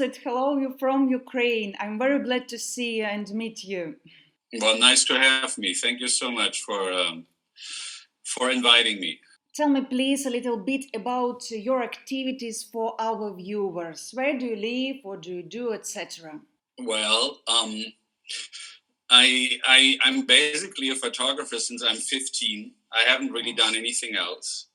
Vincent, hello, you're from Ukraine. I'm very glad to see you and meet you. Well, nice to have me. Thank you so much for inviting me. Tell me, please, a little bit about your activities for our viewers. Where do you live? What do you do, etc.? Well, I'm basically a photographer since I'm 15. I haven't really done anything else.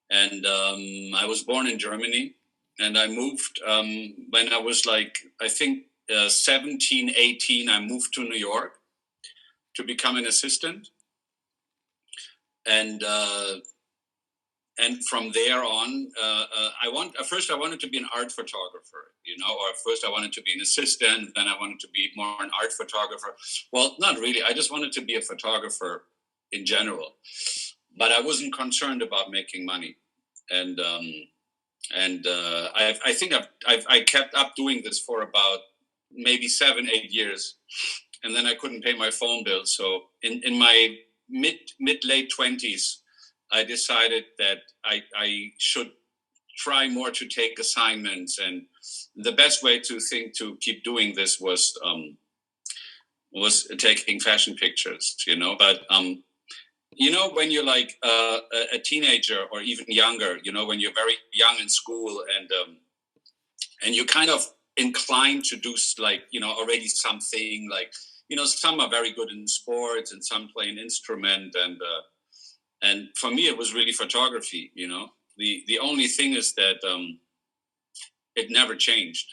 And I was born in Germany, and I moved when I was like, I think 17, 18, I moved to New York to become an assistant. And from there on, first I wanted to be an art photographer, or first I wanted to be an assistant, then I wanted to be more an art photographer. Well, not really. I just wanted to be a photographer in general, but I wasn't concerned about making money. And I think I kept up doing this for about maybe 7-8 years, and then I couldn't pay my phone bill. So in my mid-late 20s, I decided that I should try more to take assignments, and the best way to keep doing this was taking fashion pictures, But when you're like a teenager or even younger, when you're very young in school and you're kind of inclined to do already something like, some are very good in sports and some play an instrument, and for me, it was really photography, The only thing is that it never changed,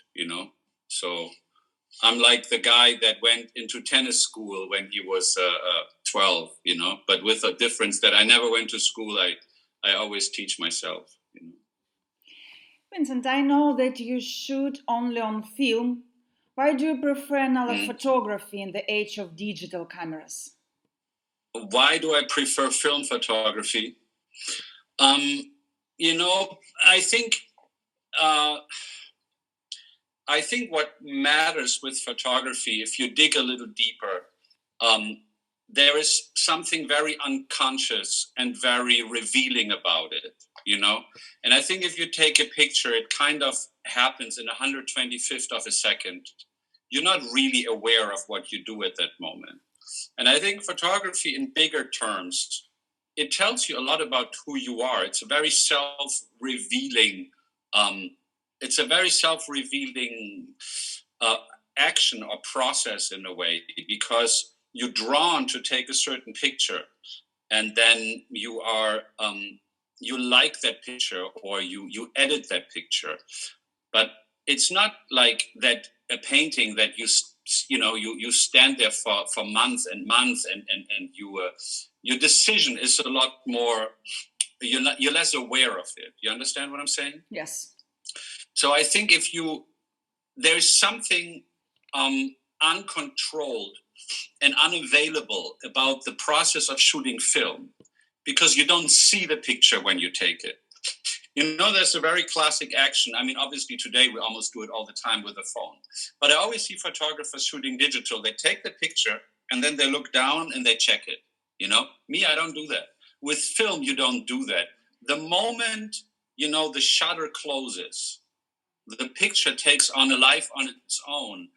So I'm like the guy that went into tennis school when he was 12, But with a difference that I never went to school. I always teach myself, Vincent, I know that you shoot only on film. Why do you prefer analog photography in the age of digital cameras? Why do I prefer film photography? I think what matters with photography, if you dig a little deeper, there is something very unconscious and very revealing about it, And I think if you take a picture, it kind of happens in 125th of a second. You're not really aware of what you do at that moment. And I think photography in bigger terms, it tells you a lot about who you are. It's a very self-revealing, action or process in a way, because you're drawn to take a certain picture, and then you are you like that picture, or you edit that picture. But it's not like that a painting that you stand there for months and months, and your decision is a lot more, you're less aware of it. You understand what I'm saying? Yes. So I think there's something uncontrolled and unavailable about the process of shooting film, because you don't see the picture when you take it. There's a very classic action. I mean, obviously today we almost do it all the time with a phone. But I always see photographers shooting digital. They take the picture and then they look down and they check it. Me, I don't do that. With film, you don't do that. The moment, the shutter closes, the picture takes on a life on its own.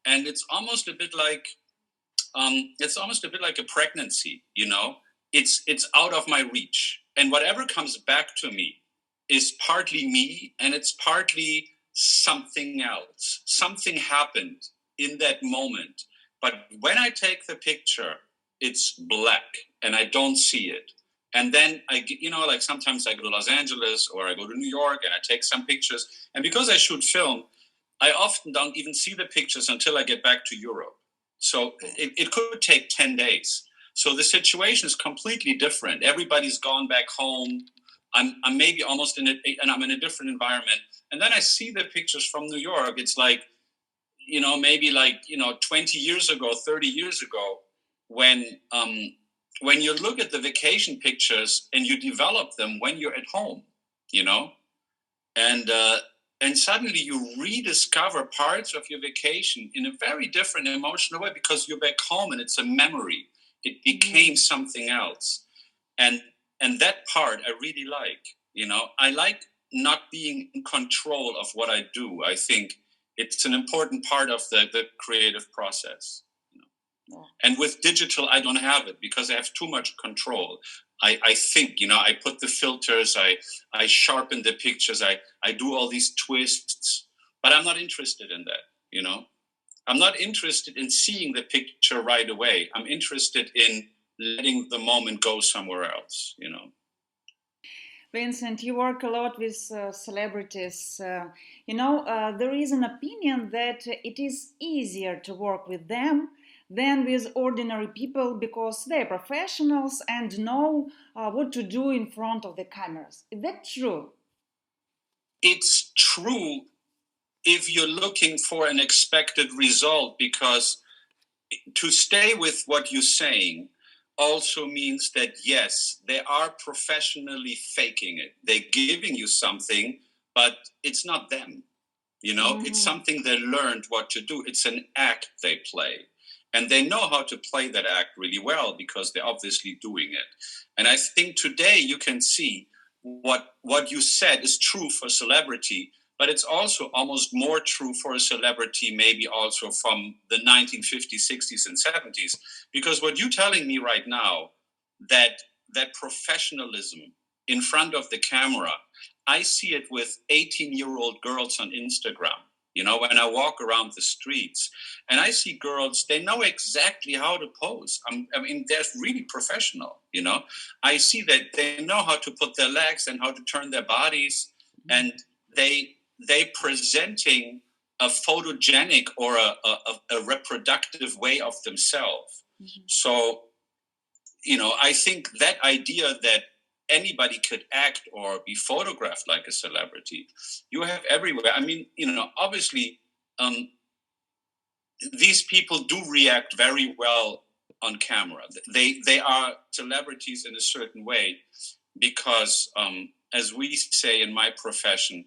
And it's almost a bit like a pregnancy, It's out of my reach. And whatever comes back to me is partly me, and it's partly something else. Something happened in that moment. But when I take the picture, it's black and I don't see it. And then sometimes I go to Los Angeles or I go to New York and I take some pictures. And because I shoot film, I often don't even see the pictures until I get back to Europe. So it could take 10 days. So the situation is completely different. Everybody's gone back home. I'm maybe almost and I'm in a different environment. And then I see the pictures from New York. It's like, maybe 20 years ago, 30 years ago, when you look at the vacation pictures and you develop them when you're at home, and suddenly you rediscover parts of your vacation in a very different emotional way, because you're back home and it's a memory. It became something else. And that part I really like, I like not being in control of what I do. I think It's an important part of the creative process. And with digital, I don't have it because I have too much control. I think, I put the filters, I sharpen the pictures, I do all these twists, but I'm not interested in that, I'm not interested in seeing the picture right away. I'm interested in letting the moment go somewhere else, Vincent, you work a lot with celebrities. There is an opinion that it is easier to work with them than with ordinary people because they're professionals and know what to do in front of the cameras. Is that true? It's true if you're looking for an expected result, because to stay with what you're saying also means that, yes, they are professionally faking it. They're giving you something, but it's not them. It's something they learned what to do. It's an act they play. And they know how to play that act really well because they're obviously doing it. And I think today you can see what you said is true for celebrity, but it's also almost more true for a celebrity, maybe also from the 1950s, 60s, and 70s. Because what you're telling me right now, that professionalism in front of the camera, I see it with 18-year-old girls on Instagram. When I walk around the streets and I see girls, they know exactly how to pose. They're really professional, I see that they know how to put their legs and how to turn their bodies, and they presenting a photogenic or a reproductive way of themselves. Mm-hmm. So, I think that idea that anybody could act or be photographed like a celebrity, you have everywhere. Obviously, these people do react very well on camera. They are celebrities in a certain way because, as we say in my profession,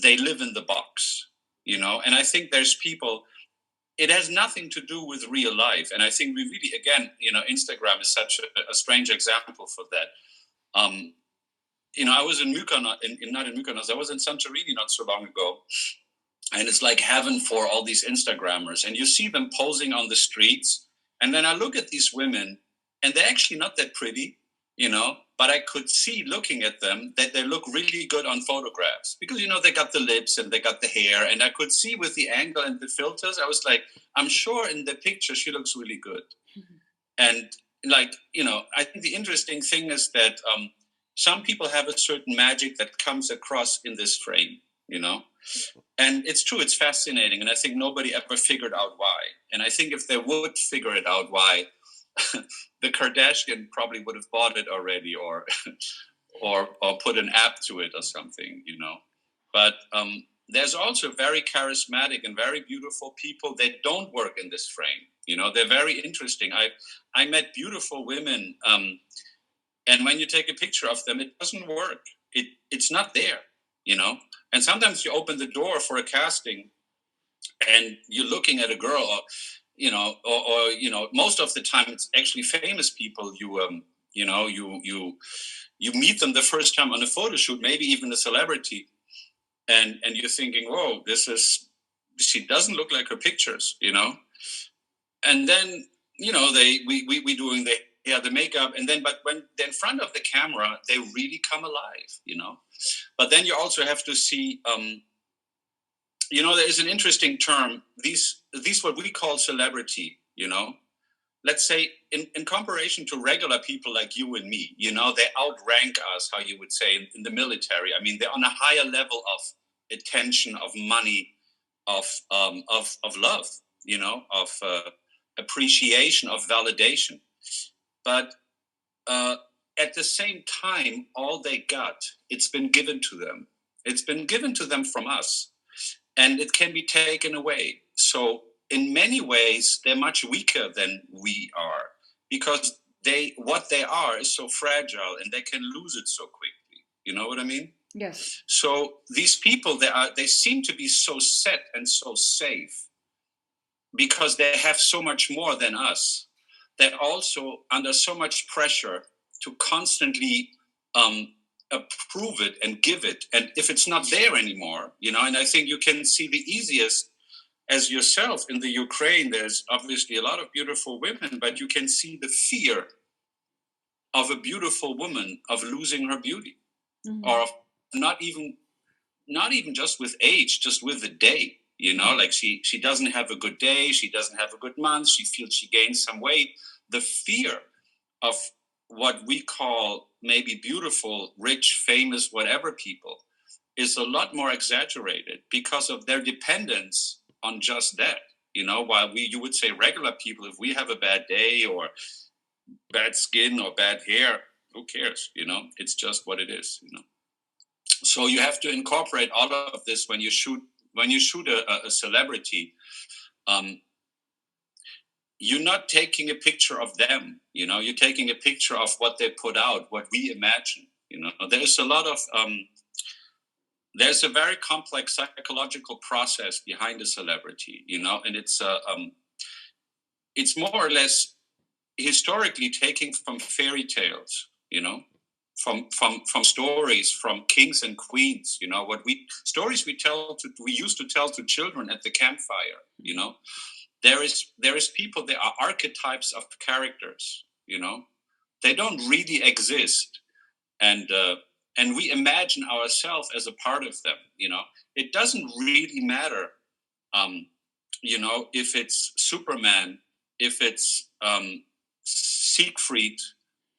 they live in the box, and I think there's people, it has nothing to do with real life. And I think we really, again, Instagram is such a strange example for that. I was in Mykonos, I was in Santorini not so long ago. And it's like heaven for all these Instagrammers. And you see them posing on the streets. And then I look at these women and they're actually not that pretty, but I could see looking at them that they look really good on photographs because, they got the lips and they got the hair. And I could see with the angle and the filters, I was like, I'm sure in the picture she looks really good. Mm-hmm. And I think the interesting thing is that some people have a certain magic that comes across in this frame, and it's true, it's fascinating. And I think nobody ever figured out why. And I think if they would figure it out why, the Kardashian probably would have bought it already or put an app to it or something, But there's also very charismatic and very beautiful people that don't work in this frame. They're very interesting. I met beautiful women, and when you take a picture of them, it doesn't work. It's not there, And sometimes you open the door for a casting, and you're looking at a girl, or most of the time it's actually famous people. You meet them the first time on a photo shoot, maybe even a celebrity, and you're thinking, whoa, she doesn't look like her pictures, And then, we doing the makeup, and then, but when they're in front of the camera, they really come alive, But then you also have to see, there is an interesting term, these what we call celebrity, Let's say in comparison to regular people like you and me, they outrank us, how you would say, in the military. They're on a higher level of attention, of money, of love, of appreciation, of validation. But at the same time, all they got, it's been given to them. It's been given to them from us, and it can be taken away. So in many ways, they're much weaker than we are because what they are is so fragile and they can lose it so quickly. You know what I mean? Yes. So these people, they seem to be so set and so safe because they have so much more than us. They're also under so much pressure to constantly approve it and give it. And if it's not there anymore, and I think you can see the easiest as yourself in the Ukraine. There's obviously a lot of beautiful women, but you can see the fear of a beautiful woman of losing her beauty, or of not even just with age, just with the day. Like she doesn't have a good day, she doesn't have a good month, she feels she gains some weight. The fear of what we call maybe beautiful, rich, famous, whatever people is a lot more exaggerated because of their dependence on just that. While you would say regular people, if we have a bad day or bad skin or bad hair, who cares? It's just what it is. So you have to incorporate all of this when you shoot a celebrity. You're not taking a picture of them, you're taking a picture of what they put out, what we imagine. There's a lot of there's a very complex psychological process behind a celebrity, and it's more or less historically taking from fairy tales, from stories from kings and queens, stories we used to tell to children at the campfire. There is people, there are archetypes of characters, they don't really exist, and we imagine ourselves as a part of them. It doesn't really matter, if it's Superman, if it's Siegfried,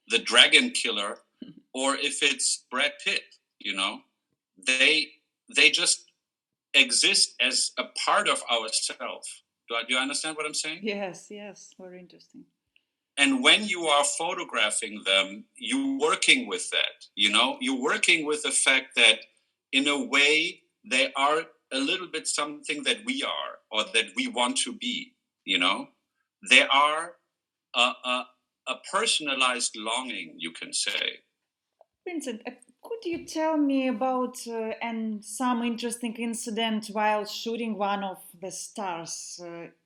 the dragon killer, or if it's Brad Pitt. They just exist as a part of ourselves. Do you understand what I'm saying? Yes, very interesting. And when you are photographing them, you're working with that, you're working with the fact that in a way they are a little bit something that we are, or that we want to be, They are a personalized longing, you can say. Vincent, could you tell me about some interesting incident while shooting one of the stars?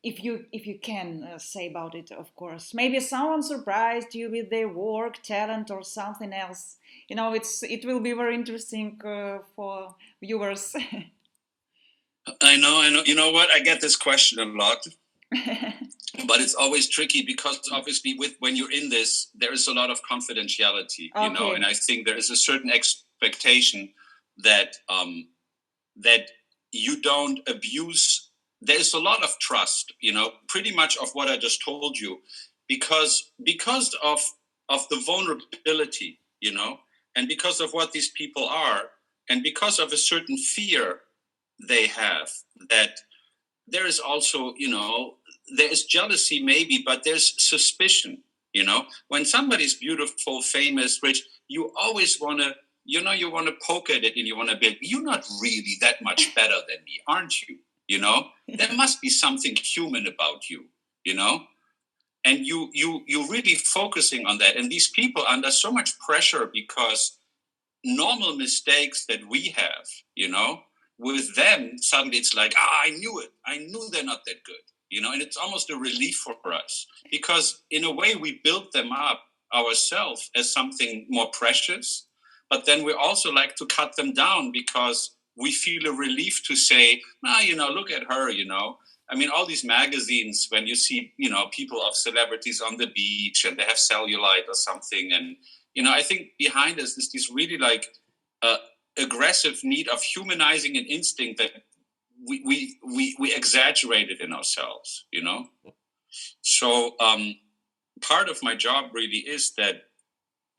If you can say about it, of course. Maybe someone surprised you with their work, talent, or something else. It will be very interesting for viewers. I know. You know what? I get this question a lot. But it's always tricky because obviously when you're in this, there is a lot of confidentiality, and I think there is a certain expectation that that you don't abuse. There's a lot of trust, pretty much of what I just told you, because of the vulnerability, and because of what these people are, and because of a certain fear they have, that there is also, there is jealousy maybe, but there's suspicion, when somebody's beautiful, famous, rich, you always want to, you want to poke at it and you want to be, you're not really that much better than me, aren't you? There must be something human about you, and you're really focusing on that. And these people are under so much pressure because normal mistakes that we have, with them, suddenly it's like, I knew it. I knew they're not that good, and it's almost a relief for us because in a way we built them up ourselves as something more precious, but then we also like to cut them down because we feel a relief to say, look at her, I mean, all these magazines, when you see, people of celebrities on the beach and they have cellulite or something. And, I think behind us is this really like, aggressive need of humanizing an instinct that we exaggerated in ourselves, So part of my job really is that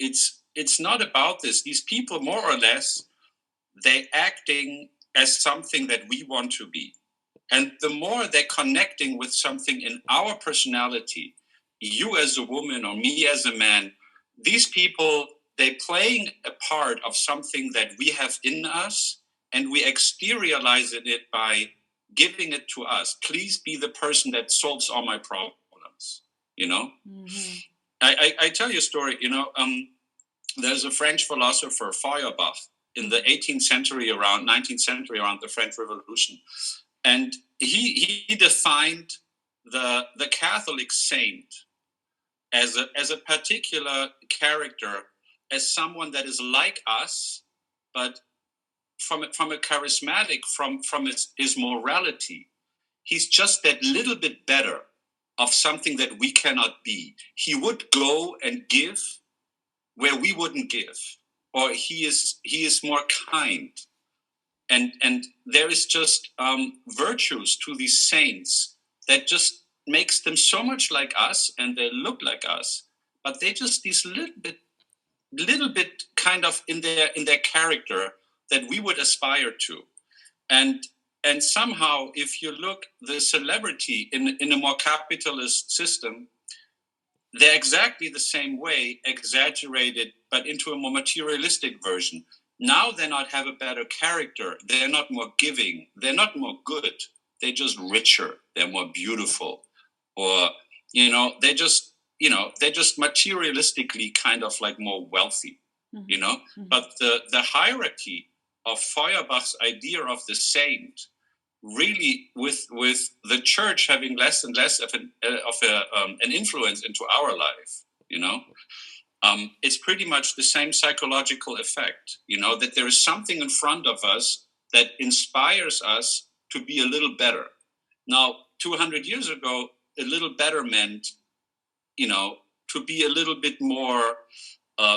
it's not about this. These people, more or less, they're acting as something that we want to be. And the more they're connecting with something in our personality, you as a woman or me as a man, these people, they're playing a part of something that we have in us, and we exteriorize it by giving it to us. Please be the person that solves all my problems, Mm-hmm. I tell you a story, there's a French philosopher, Feuerbach, in the 19th century, around the French Revolution. And he defined the Catholic saint as a particular character as someone that is like us, but from a charismatic, from his morality, he's just that little bit better of something that we cannot be. He would go and give where we wouldn't give, or he is more kind, and there is just virtues to these saints that just makes them so much like us, and they look like us, but they just these little bit kind of in their character that we would aspire to, and somehow, if you look the celebrity in a more capitalist system, they're exactly the same way, exaggerated, but into a more materialistic version. Now they not have a better character. They're not more giving. They're not more good. They're just richer. They're more beautiful, or they're just materialistically kind of like more wealthy, Mm-hmm. But the hierarchy of Feuerbach's idea of the saint, really with the church having less and less of an influence into our life, it's pretty much the same psychological effect, that there is something in front of us that inspires us to be a little better. Now, 200 years ago, a little better meant, to be a little bit more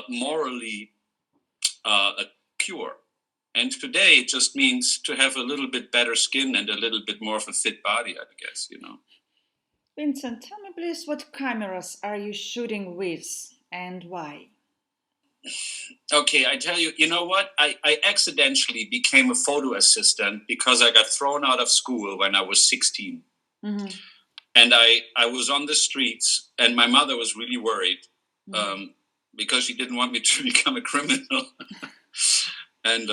morally pure. And today it just means to have a little bit better skin and a little bit more of a fit body, I guess, Vincent, tell me please, what cameras are you shooting with and why? Okay, I tell you, you know what? I accidentally became a photo assistant because I got thrown out of school when I was 16. Mm-hmm. And I was on the streets, and my mother was really worried because she didn't want me to become a criminal. And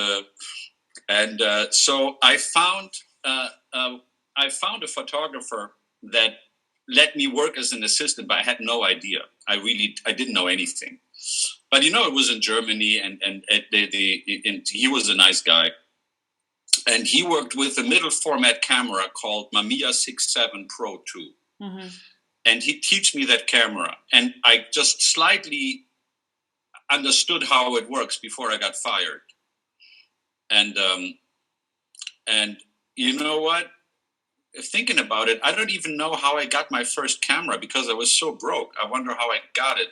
so I found a photographer that let me work as an assistant, but I had no idea. I didn't know anything. But it was in Germany, and he was a nice guy. And he worked with a middle format camera called Mamiya 6.7 Pro 2. Mm-hmm. And he taught me that camera. And I just slightly understood how it works before I got fired. And you know what? Thinking about it, I don't even know how I got my first camera because I was so broke. I wonder how I got it.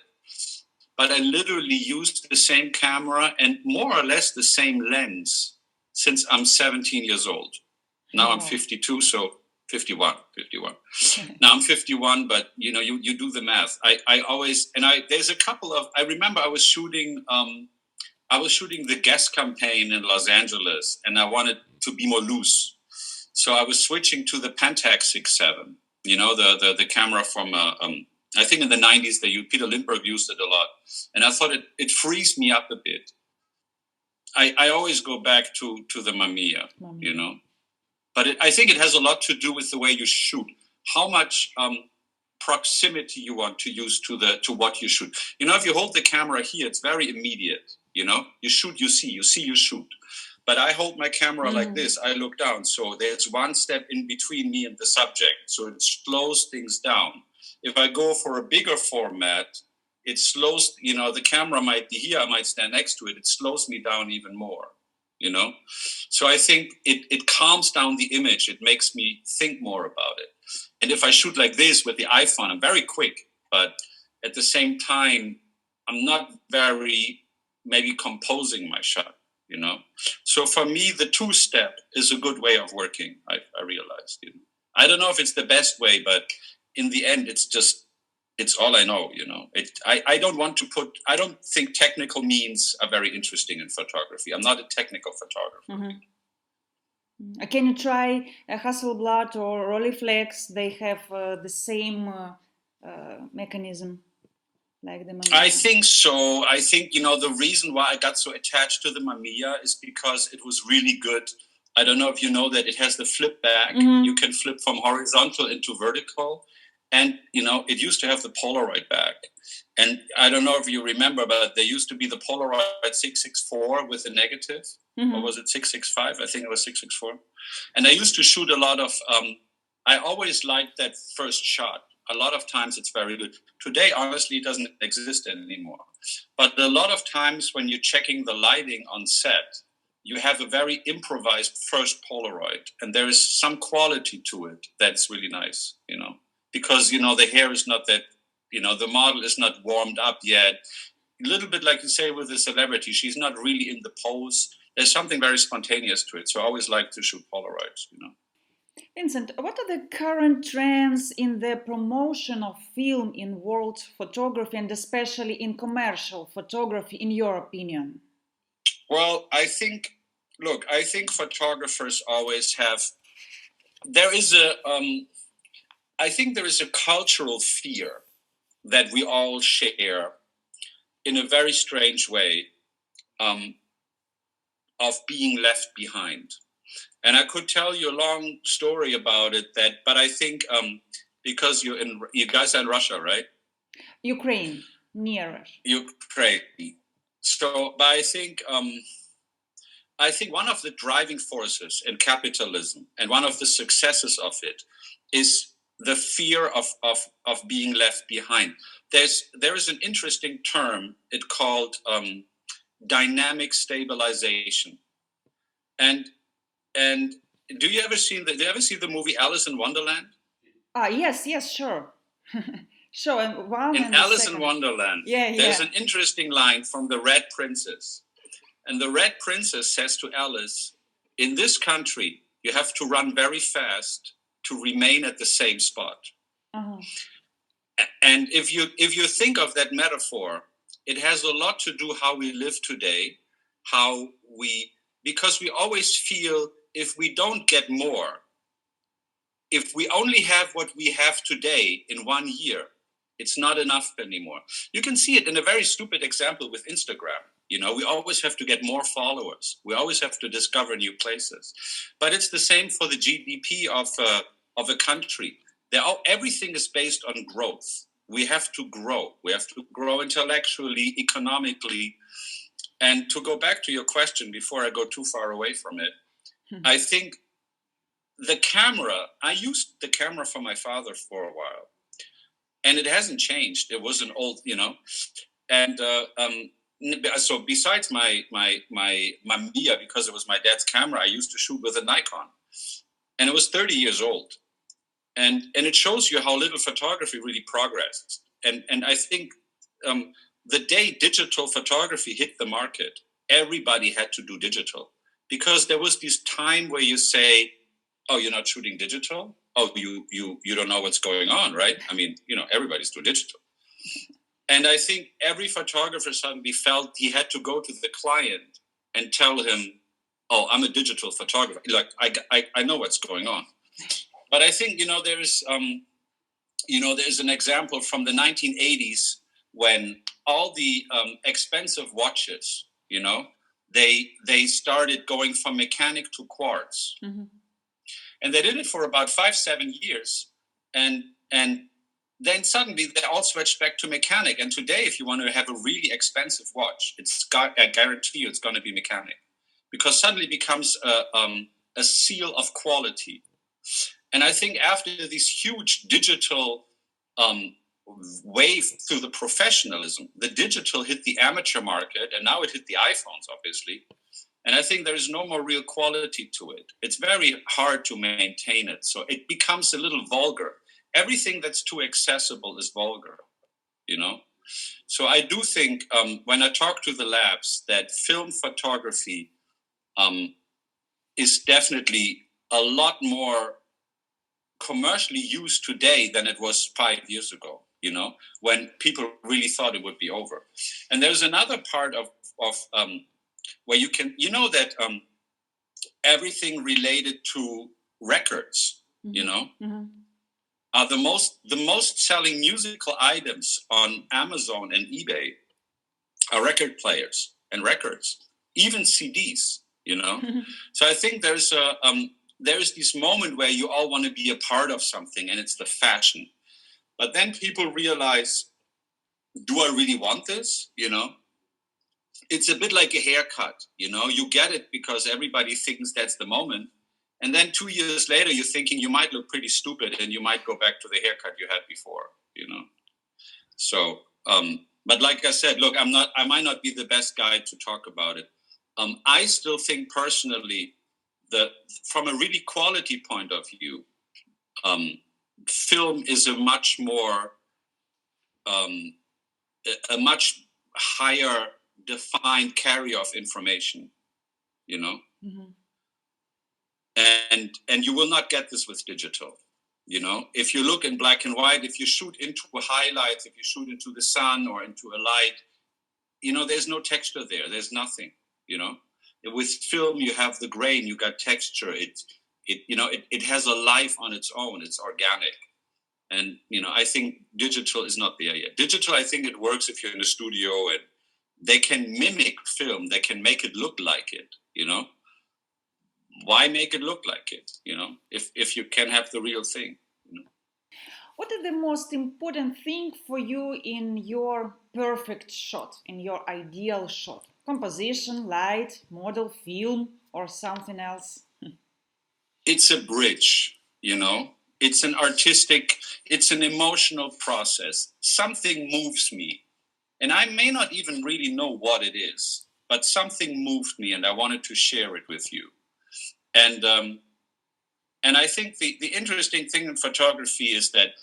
But I literally used the same camera and more or less the same lens since I'm 17 years old. Now I'm 52, so 51. Now I'm 51, but you do the math. There's a couple of, I remember I was shooting the Guess campaign in Los Angeles, and I wanted to be more loose. So I was switching to the Pentax 6.7, the camera from, I think in the 90s, Peter Lindbergh used it a lot. And I thought it frees me up a bit. I always go back to the Mamiya, But I think it has a lot to do with the way you shoot. How much proximity you want to use to what you shoot. If you hold the camera here, it's very immediate. You shoot, you see, you shoot. But I hold my camera like this. I look down. So there's one step in between me and the subject. So it slows things down. If I go for a bigger format, it slows, the camera might be here. I might stand next to it. It slows me down even more, So I think it calms down the image. It makes me think more about it. And if I shoot like this with the iPhone, I'm very quick. But at the same time, I'm not very maybe composing my shot, So for me, the two-step is a good way of working, I realized. I don't know if it's the best way, but in the end, it's all I know, I don't think technical means are very interesting in photography. I'm not a technical photographer. Mm-hmm. Can you try Hasselblad or Rolleiflex? They have the same mechanism like the Mamiya. I think so. I think, the reason why I got so attached to the Mamiya is because it was really good. I don't know if you know that it has the flip back. Mm-hmm. You can flip from horizontal into vertical. And, it used to have the Polaroid back. And I don't know if you remember, but there used to be the Polaroid 664 with a negative. Mm-hmm. Or was it 665? I think it was 664. And I used to shoot a lot of, I always liked that first shot A lot of times it's very good. Today, honestly, it doesn't exist anymore. But a lot of times when you're checking the lighting on set, you have a very improvised first Polaroid, and there is some quality to it that's really nice, because, the hair is not that, the model is not warmed up yet. A little bit like you say with a celebrity, she's not really in the pose. There's something very spontaneous to it. So I always like to shoot Polaroids, Vincent, what are the current trends in the promotion of film in world photography and especially in commercial photography, in your opinion? Well, I think photographers always have, I think there is a cultural fear that we all share in a very strange way, of being left behind. And I could tell you a long story about it, but I think because you guys are in Russia, right? Ukraine, near Ukraine. So, but I think one of the driving forces in capitalism and one of the successes of it is the fear of being left behind. There is an interesting term it called dynamic stabilization, and do you ever see the movie Alice in Wonderland? Yes, sure. Sure. And in Alice in Wonderland, there's an interesting line from the Red Princess. And the Red Princess says to Alice, in this country, you have to run very fast to remain at the same spot. Uh-huh. And if you think of that metaphor, it has a lot to do how we live today, because we always feel if we don't get more, if we only have what we have today in 1 year, it's not enough anymore. You can see it in a very stupid example with Instagram. We always have to get more followers. We always have to discover new places. But it's the same for the GDP of a country. Everything is based on growth. We have to grow. We have to grow intellectually, economically. And to go back to your question before I go too far away from it, I think the camera, I used the camera for my father for a while. And it hasn't changed. It was an old, and so besides my Mamiya, because it was my dad's camera, I used to shoot with a Nikon, and it was 30 years old, and it shows you how little photography really progressed. And I think the day digital photography hit the market, everybody had to do digital, because there was this time where you say, "Oh, you're not shooting digital? Oh, you don't know what's going on, right? I mean, everybody's doing digital." And I think every photographer suddenly felt he had to go to the client and tell him, "Oh, I'm a digital photographer. Like I know what's going on." But I think there's an example from the 1980s when all the expensive watches, they started going from mechanic to quartz. Mm-hmm. And they did it for about 5-7 years. And then suddenly they all switched back to mechanic. And today, if you want to have a really expensive watch, I guarantee you it's going to be mechanic. Because suddenly it becomes a seal of quality. And I think after this huge digital wave through the professionalism, the digital hit the amateur market, and now it hit the iPhones, obviously. And I think there is no more real quality to it. It's very hard to maintain it. So it becomes a little vulgar. Everything that's too accessible is vulgar, So I do think when I talk to the labs that film photography is definitely a lot more commercially used today than it was 5 years ago, when people really thought it would be over. And there's another part of where you can, that everything related to records, mm-hmm. Are the most selling musical items on Amazon and eBay are record players and records, even CDs, Mm-hmm. So I think there's this moment where you all want to be a part of something, and it's the fashion. But then people realize, do I really want this? It's a bit like a haircut, you get it because everybody thinks that's the moment. And then 2 years later, you're thinking you might look pretty stupid and you might go back to the haircut you had before, you know? So, but like I said, look, I might not be the best guy to talk about it. I still think personally that from a really quality point of view, film is a much more, a much higher defined carrier of information, you know? Mm-hmm. And you will not get this with digital, you know? If you look in black and white, if you shoot into highlights, if you shoot into the sun or into a light, you know, there's no texture there. There's nothing, you know? With film, you have the grain, you got texture. It has a life on its own. It's organic. And, you know, I think digital is not there yet. Digital, I think it works if you're in a studio and they can mimic film. They can make it look like it, you know? Why make it look like it, you know, if you can have the real thing, you know? What is the most important thing for you in your perfect shot, in your ideal shot? Composition, light, model, film, or something else? It's a bridge, you know? It's an artistic, it's an emotional process. Something moves me. And I may not even really know what it is, but something moved me and I wanted to share it with you. And I think the interesting thing in photography is that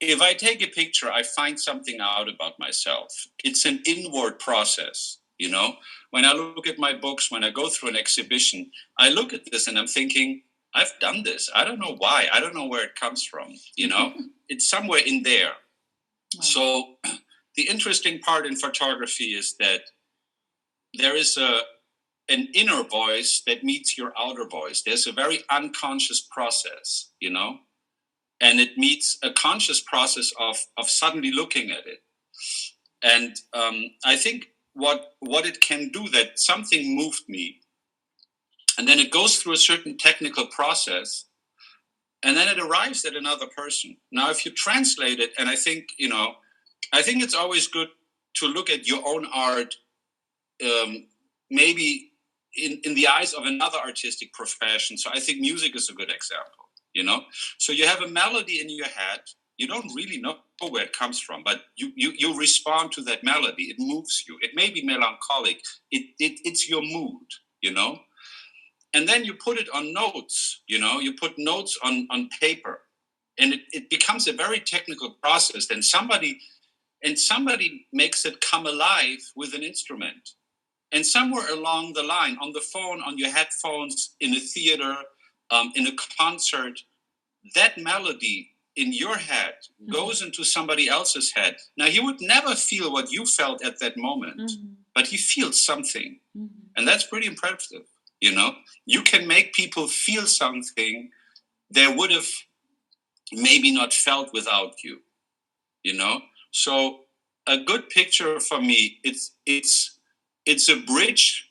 if I take a picture, I find something out about myself. It's an inward process, you know? When I look at my books, when I go through an exhibition, I look at this and I'm thinking, I've done this. I don't know why. I don't know where it comes from, you know? It's somewhere in there. Wow. So the interesting part in photography is that there is an inner voice that meets your outer voice. There's a very unconscious process, you know, and it meets a conscious process of suddenly looking at it. And I think what it can do, that something moved me, and then it goes through a certain technical process, and then it arrives at another person. Now, if you translate it, and I think, you know, I think it's always good to look at your own art, maybe in the eyes of another artistic profession. So I think music is a good example, you know? So you have a melody in your head. You don't really know where it comes from, but you respond to that melody. It moves you. It may be melancholic. It's your mood, you know? And then you put it on notes, you know? You put notes on paper. And it becomes a very technical process. Then somebody makes it come alive with an instrument. And somewhere along the line, on the phone, on your headphones, in a theater, in a concert, that melody in your head goes into somebody else's head. Now, he would never feel what you felt at that moment, but he feels something. And that's pretty impressive, you know? You can make people feel something they would have maybe not felt without you, you know? So a good picture for me, it's a bridge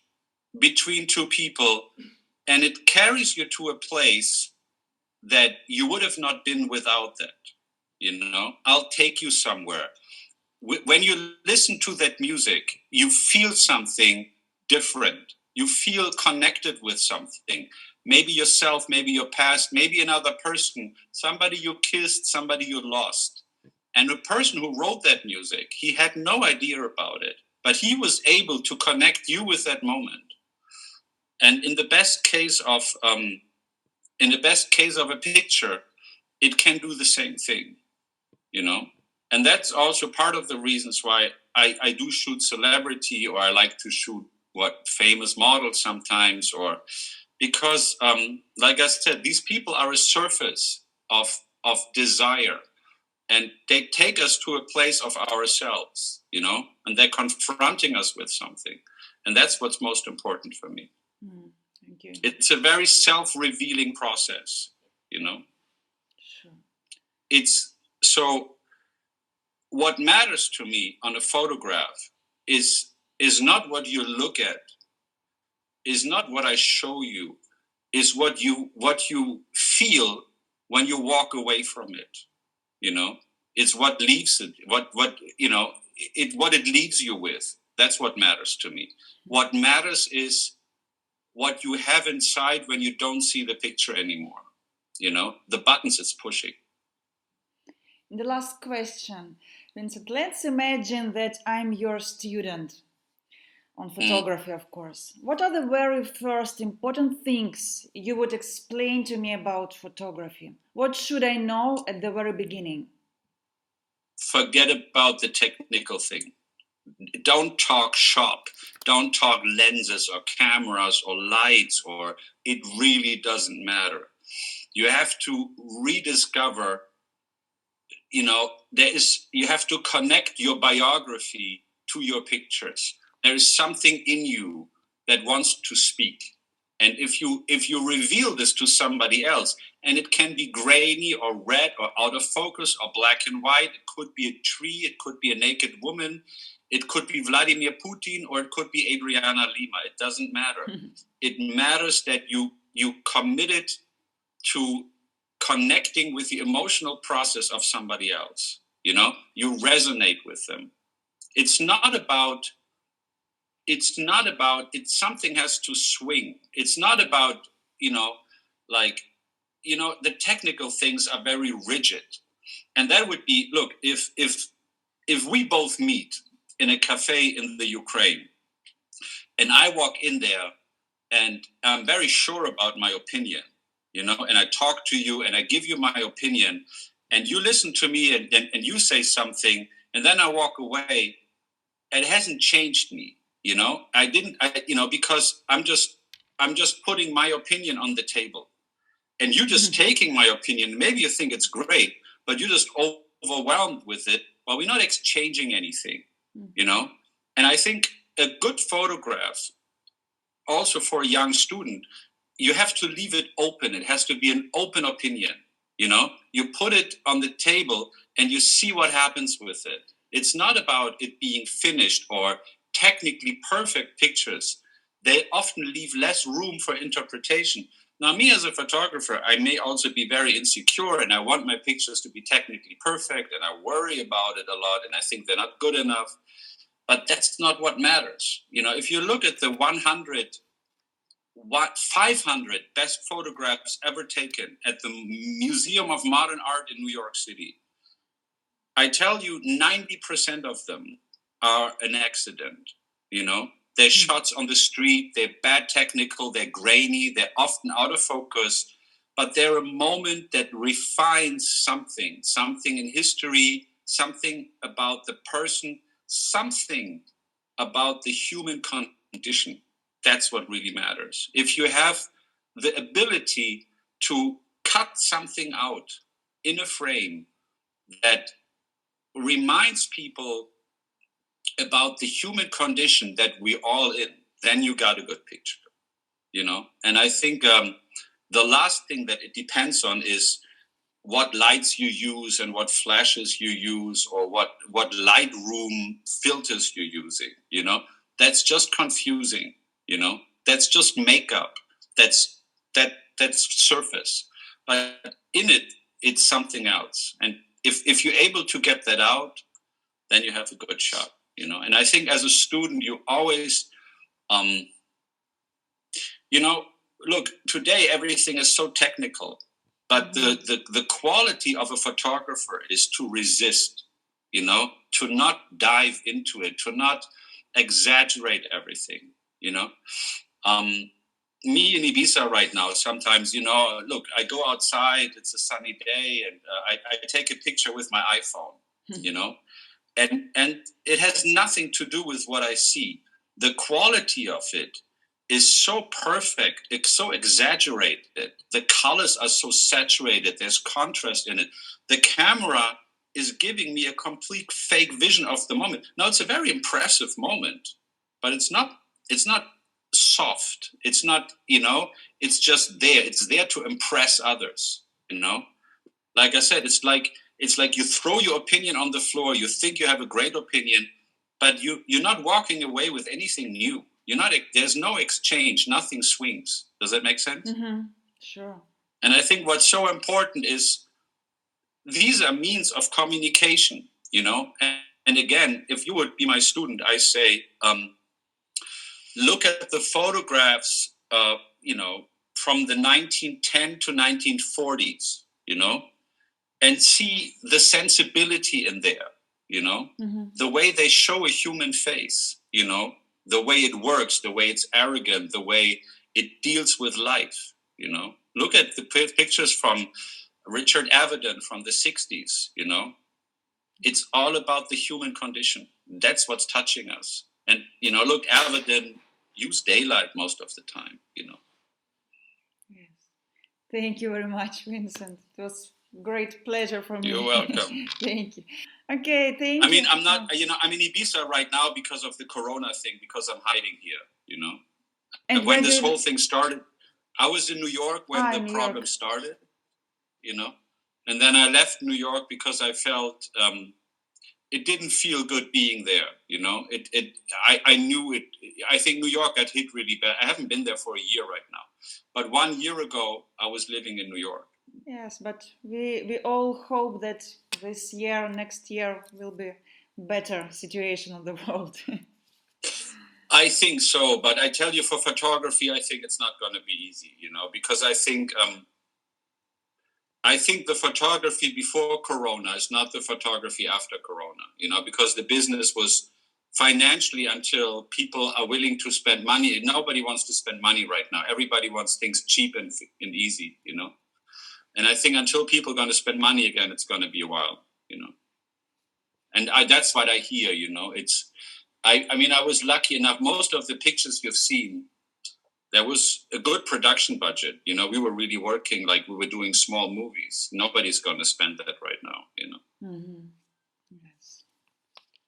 between two people, and it carries you to a place that you would have not been without that, you know? I'll take you somewhere. When you listen to that music, you feel something different. You feel connected with something. Maybe yourself, maybe your past, maybe another person, somebody you kissed, somebody you lost. And the person who wrote that music, he had no idea about it, but he was able to connect you with that moment. And in the best case of a picture, it can do the same thing, you know? And that's also part of the reasons why I do shoot celebrity, or I like to shoot famous models sometimes, or because, like I said, these people are a surface of desire. And they take us to a place of ourselves, you know, and they're confronting us with something. And that's what's most important for me. Thank you. It's a very self-revealing process, you know. Sure. So what matters to me on a photograph is not what you look at, is not what I show you, is what you feel when you walk away from it. You know, it's what leaves it, what it leaves you with. That's what matters to me. What matters is what you have inside when you don't see the picture anymore. You know, the buttons it's pushing. The last question, Vincent, let's imagine that I'm your student on photography, of course. What are the very first important things you would explain to me about photography? What should I know at the very beginning? Forget about the technical thing. Don't talk shop. Don't talk lenses or cameras or lights, or it really doesn't matter. You have to rediscover, you know, you have to connect your biography to your pictures. There is something in you that wants to speak. And if you reveal this to somebody else, and it can be grainy or red or out of focus or black and white, it could be a tree, it could be a naked woman, it could be Vladimir Putin, or it could be Adriana Lima. It doesn't matter. It matters that you committed to connecting with the emotional process of somebody else. You know, you resonate with them. It's something has to swing. It's not about, the technical things are very rigid. And that would be, look, if we both meet in a cafe in the Ukraine, and I walk in there and I'm very sure about my opinion, you know, and I talk to you and I give you my opinion and you listen to me and you say something and then I walk away, it hasn't changed me, you know, because I'm just putting my opinion on the table and you just taking my opinion. Maybe you think it's great, but you're just overwhelmed with it. Well, we're not exchanging anything, you know? And I think a good photograph, also for a young student, you have to leave it open. It has to be an open opinion, you know? You put it on the table and you see what happens with it. It's not about it being finished or technically perfect pictures. They often leave less room for interpretation. Now, me as a photographer, I may also be very insecure and I want my pictures to be technically perfect and I worry about it a lot and I think they're not good enough. But that's not what matters. You know, if you look at the 500 best photographs ever taken at the Museum of Modern Art in New York City, I tell you 90% of them are an accident, you know? They're shots on the street, they're bad technical, they're grainy, they're often out of focus, but they're a moment that refines something in history, something about the person, something about the human condition. That's what really matters. If you have the ability to cut something out in a frame that reminds people about the human condition that we're all in, then you got a good picture, you know? And I think the last thing that it depends on is what lights you use and what flashes you use or what Lightroom filters you're using, you know? That's just confusing, you know? That's just makeup. That's surface. But in it, it's something else. And if you're able to get that out, then you have a good shot, you know? And I think as a student, you always, look, today everything is so technical, but the quality of a photographer is to resist, you know, to not dive into it, to not exaggerate everything, you know? Me in Ibiza right now, sometimes, you know, look, I go outside, it's a sunny day, and I take a picture with my iPhone, you know, and it has nothing to do with what I see. The quality of it is so perfect, it's so exaggerated. The colors are so saturated, there's contrast in it. The camera is giving me a complete fake vision of the moment. Now, it's a very impressive moment, but it's not soft. It's not, you know, it's just there. It's there to impress others, you know? Like I said, it's like you throw your opinion on the floor, you think you have a great opinion, but you're not walking away with anything new. There's no exchange, nothing swings. Does that make sense? Mm-hmm. Sure. And I think what's so important is these are means of communication, you know? And again, if you would be my student, I say, look at the photographs from the 1910 to 1940s, and see the sensibility in there, the way they show a human face, the way it works, the way it's arrogant, the way it deals with life, Look at the pictures from Richard Avedon from the 60s, It's all about the human condition. That's what's touching us. And, look, Avedon used daylight most of the time, Yes. Thank you very much, Vincent. It was great pleasure for me. You're welcome. Thank you. Okay, thank you. I mean, I'm not, I'm in Ibiza right now because of the Corona thing, because I'm hiding here, And when this whole thing started, I was in New York when the problem started, And then I left New York because I felt it didn't feel good being there, I knew it. I think New York got hit really bad. I haven't been there for a year right now. But 1 year ago, I was living in New York. Yes, but we all hope that this year, next year, will be better situation of the world. I think so, but I tell you, for photography, I think it's not going to be easy, because I think the photography before Corona is not the photography after Corona, because the business was financially, until people are willing to spend money. Nobody wants to spend money right now. Everybody wants things cheap and easy, And I think until people are going to spend money again, it's going to be a while, And that's what I hear, It's, I was lucky enough. Most of the pictures you've seen, there was a good production budget. We were really working like we were doing small movies. Nobody's going to spend that right now, Mm-hmm. Yes.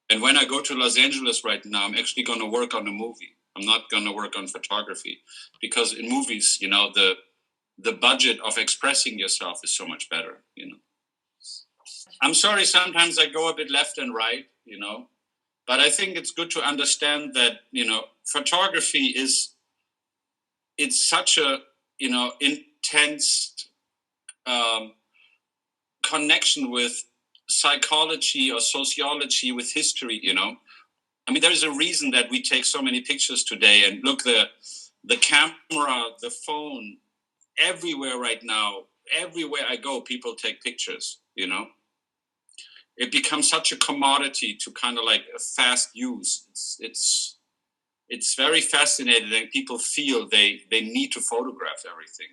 And when I go to Los Angeles right now, I'm actually going to work on a movie. I'm not going to work on photography, because in movies, the budget of expressing yourself is so much better, I'm sorry, sometimes I go a bit left and right, but I think it's good to understand that, photography it's such a, intense connection with psychology or sociology, with history, there is a reason that we take so many pictures today. And look, the camera, the phone, everywhere right now, everywhere I go, people take pictures, It becomes such a commodity to kind of like a fast use. It's very fascinating, and people feel they need to photograph everything,